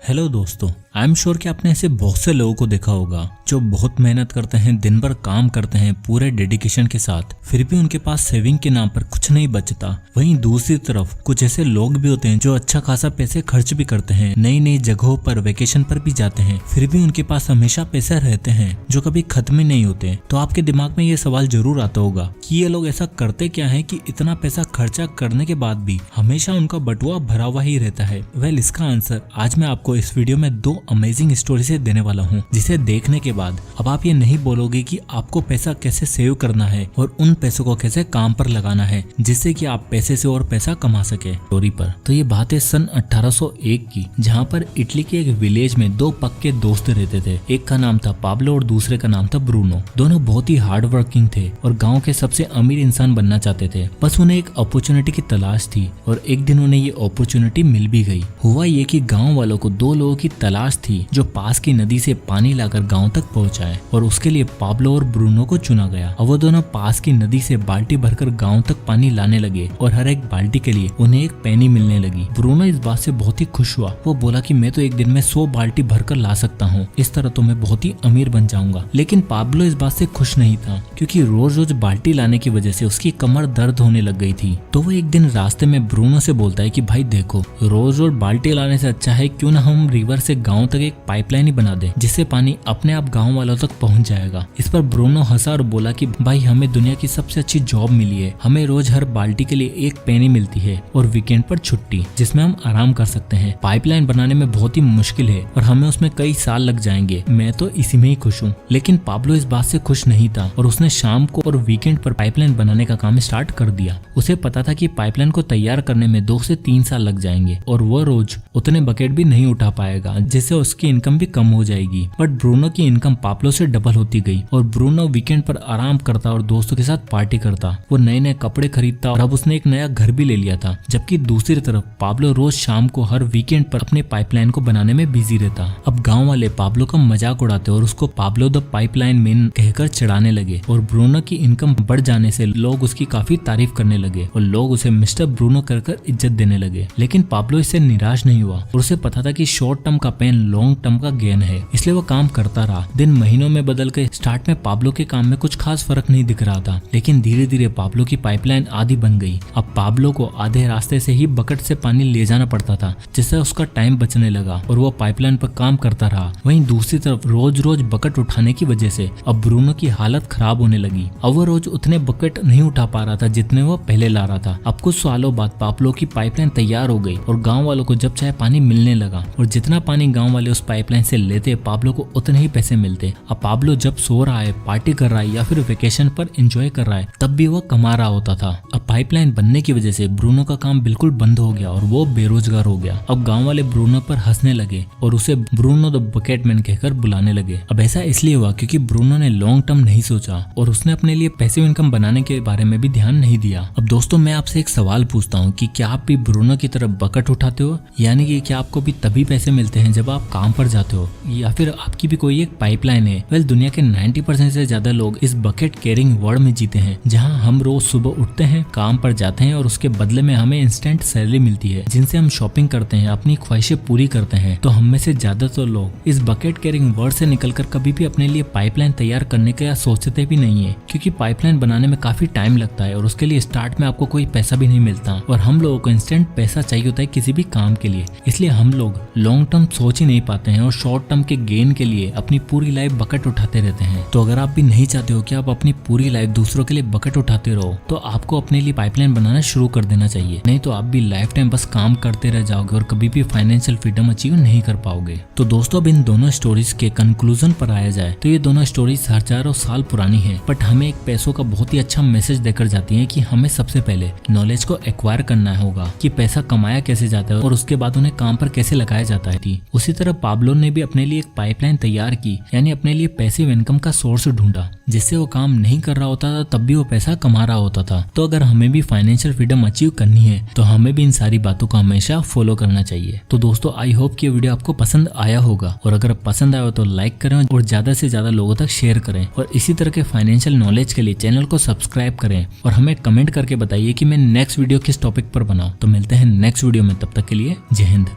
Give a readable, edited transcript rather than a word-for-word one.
Hello दोस्तों, I am sure कि आपने ऐसे बहुत से लोगों को देखा होगा जो बहुत मेहनत करते हैं, दिन भर काम करते हैं पूरे डेडिकेशन के साथ, फिर भी उनके पास सेविंग के नाम पर कुछ नहीं बचता। वहीं दूसरी तरफ कुछ ऐसे लोग भी होते हैं जो अच्छा खासा पैसे खर्च भी करते हैं, नई नई जगहों पर वेकेशन पर भी जाते हैं, फिर भी उनके पास हमेशा पैसे रहते हैं जो कभी खत्म ही नहीं होते। तो आपके दिमाग में ये सवाल जरूर आता होगा कि ये लोग ऐसा करते क्या है कि इतना पैसा खर्चा करने के बाद भी हमेशा उनका बटुआ भरा हुआ ही रहता है। वेल, इसका आंसर आज मैं आपको इस वीडियो में 2 अमेजिंग स्टोरी से देने वाला हूँ, जिसे देखने के बाद अब आप ये नहीं बोलोगे कि आपको पैसा कैसे सेव करना है और उन पैसों को कैसे काम पर लगाना है जिससे कि आप पैसे से और पैसा कमा सके। स्टोरी पर तो ये बात है सन 1801 की, जहाँ पर इटली के एक विलेज में 2 पक्के दोस्त रहते थे। एक का नाम था पाब्लो और दूसरे का नाम था ब्रूनो। दोनों बहुत ही हार्ड वर्किंग थे और गाँव के सबसे अमीर इंसान बनना चाहते थे। बस उन्हें एक अपॉर्चुनिटी की तलाश थी और एक दिन उन्हें ये अपॉर्चुनिटी मिल भी गई। हुआ ये कि गाँव वालों को 2 लोगों की तलाश थी जो पास की नदी से पानी लाकर गांव तक पहुंचाए, और उसके लिए पाब्लो और ब्रूनो को चुना गया। अब वो दोनों पास की नदी से बाल्टी भरकर गांव तक पानी लाने लगे और हर एक बाल्टी के लिए उन्हें एक पैनी मिलने लगी। ब्रूनो इस बात से बहुत ही खुश हुआ। वो बोला कि मैं तो एक दिन में 100 बाल्टी भरकर ला सकता हूँ, इस तरह तो मैं बहुत ही अमीर बन जाऊंगा। लेकिन पाब्लो इस बात से खुश नहीं था, क्योंकि रोज रोज बाल्टी लाने की वजह से उसकी कमर दर्द होने लग गई थी। तो वो एक दिन रास्ते में ब्रूनो से बोलता है कि भाई देखो, रोज रोज बाल्टी लाने से अच्छा है क्यों ना हम रिवर से गाँव तक एक पाइपलाइन ही बना दे, जिससे पानी अपने आप गांव वालों तक पहुंच जाएगा। इस पर ब्रूनो हंसा और बोला कि भाई हमें दुनिया की सबसे अच्छी जॉब मिली है, हमें रोज हर बाल्टी के लिए एक पेनी मिलती है और वीकेंड पर छुट्टी, जिसमें हम आराम कर सकते हैं। पाइपलाइन बनाने में बहुत ही मुश्किल है और हमें उसमें कई साल लग जाएंगे, मैं तो इसी में ही खुश हूँ। लेकिन पाब्लो इस बात से खुश नहीं था और उसने शाम को और वीकेंड पर पाइपलाइन बनाने का काम स्टार्ट कर दिया। उसे पता था कि पाइपलाइन को तैयार करने में 2 से 3 साल लग जाएंगे और वो रोज उतने बकेट भी नहीं उठा पाएगा, जिससे उसकी इनकम भी कम हो जाएगी। बट ब्रूनो की इनकम पाब्लो से डबल होती गई और ब्रूनो वीकेंड पर आराम करता और दोस्तों के साथ पार्टी करता। वो नए नए कपड़े खरीदता और अब उसने एक नया घर भी ले लिया था। जबकि दूसरी तरफ पाब्लो रोज शाम को हर वीकेंड पर अपने पाइपलाइन को बनाने में बिजी रहता। अब गांव वाले पाब्लो का मजाक उड़ाते और उसको पाब्लो द पाइपलाइन मैन कहकर चिढ़ाने लगे, और ब्रूनो की इनकम बढ़ जाने से लोग उसकी काफी तारीफ करने लगे और लोग उसे मिस्टर ब्रूनो कहकर इज्जत देने लगे। लेकिन पाब्लो इससे निराश नहीं हुआ और उसे पता था कि शॉर्ट टर्म का पेन लॉन्ग टर्म का गेन है, इसलिए वो काम करता रहा। दिन महीनों में बदल गए। स्टार्ट में पाब्लो के काम में कुछ खास फर्क नहीं दिख रहा था, लेकिन धीरे धीरे पाब्लो की पाइपलाइन आधी बन गई। अब पाब्लो को आधे रास्ते से ही बकेट से पानी ले जाना पड़ता था, जिससे उसका टाइम बचने लगा और वो पाइपलाइन पर काम करता रहा। वहीं दूसरी तरफ रोज रोज बकेट उठाने की वजह से अब ब्रूनो की हालत खराब होने लगी। अब वो रोज उतने बकेट नहीं उठा पा रहा था जितने वो पहले ला रहा था। अब कुछ सालों बाद पाब्लो की पाइपलाइन तैयार हो गई और गाँव वालों को जब चाहे पानी मिलने लगा, और जितना पानी गाँव वाले उस पाइपलाइन से लेते पाब्लो को उतने ही पैसे मिलते। अब पाब्लो जब सो रहा है, पार्टी कर रहा है या फिर वेकेशन पर एंजॉय कर रहा है, तब भी वो कमा रहा होता था। अब पाइपलाइन बनने की वजह से ब्रूनो का काम बिल्कुल बंद हो गया और वो बेरोजगार हो गया। अब गांव वाले ब्रूनो पर हंसने लगे और उसे ब्रूनो द बकेटमैन कहकर बुलाने लगे। अब ऐसा इसलिए हुआ क्योंकि ब्रूनो ने लॉन्ग टर्म नहीं सोचा और उसने अपने लिए पैसिव इनकम बनाने के बारे में भी ध्यान नहीं दिया। अब दोस्तों, मैं आपसे एक सवाल पूछता हूँ कि क्या आप भी ब्रूनो की तरफ बकेट उठाते हो, यानी कि क्या आपको भी तभी पैसे मिलते हैं जब आप काम पर जाते हो, या फिर आपकी भी कोई एक पाइपलाइन है? वेल, दुनिया के 90% से ज्यादा लोग इस बकेट कैरिंग वर्ल्ड में जीते हैं, जहां हम रोज सुबह उठते हैं, काम पर जाते हैं और उसके बदले में हमें इंस्टेंट सैलरी मिलती है, जिनसे हम शॉपिंग करते हैं, अपनी ख्वाहिशें पूरी करते हैं। तो हम में से ज्यादातर लोग इस बकेट कैरिंग वर्ल्ड से निकलकर कभी भी अपने लिए पाइपलाइन तैयार करने का सोचते भी नहीं है, क्योंकि पाइपलाइन बनाने में काफी टाइम लगता है और उसके लिए स्टार्ट में आपको कोई पैसा भी नहीं मिलता, और हम लोगों को इंस्टेंट पैसा चाहिए होता है किसी भी काम के लिए। इसलिए हम लोग लॉन्ग टर्म सोच ही नहीं पाते हैं और शॉर्ट टर्म के गेन के लिए अपनी पूरी लाइफ बकेट उठाते रहते हैं। तो अगर आप भी नहीं चाहते हो कि आप अपनी पूरी लाइफ दूसरों के लिए बकेट उठाते रहो, तो आपको अपने लिए पाइपलाइन बनाना शुरू कर देना चाहिए। नहीं तो आप भी लाइफ टाइम बस काम करते रह जाओगे और कभी भी फाइनेंशियल फ्रीडम अचीव नहीं कर पाओगे। तो दोस्तों, अब इन दोनों स्टोरीज के कंक्लूजन पर आया जाए तो ये दोनों स्टोरीज हजारों साल पुरानी है, बट हमें एक पैसों का बहुत ही अच्छा मैसेज देकर जाती है कि हमें सबसे पहले नॉलेज को एक्वायर करना होगा कि पैसा कमाया कैसे जाता है और उसके बाद उन्हें काम पर कैसे लगाया जाता है। उसी तरह पाब्लो ने भी अपने लिए एक पाइपलाइन तैयार की, यानी अपने लिए पैसिव इनकम का सोर्स ढूंढा, जिससे वो काम नहीं कर रहा होता था तब भी वो पैसा कमा रहा होता था। तो अगर हमें भी फाइनेंशियल फ्रीडम अचीव करनी है तो हमें भी इन सारी बातों को हमेशा फॉलो करना चाहिए। तो दोस्तों, आई होप कि ये वीडियो आपको पसंद आया होगा, और अगर पसंद आया हो तो लाइक करें और ज्यादा से ज्यादा लोगों तक शेयर करें, और इसी तरह के फाइनेंशियल नॉलेज के लिए चैनल को सब्सक्राइब करें और हमें कमेंट करके बताइए कि मैं नेक्स्ट वीडियो किस टॉपिक पर बनाऊं। तो मिलते हैं नेक्स्ट वीडियो में, तब तक के लिए जय हिंद।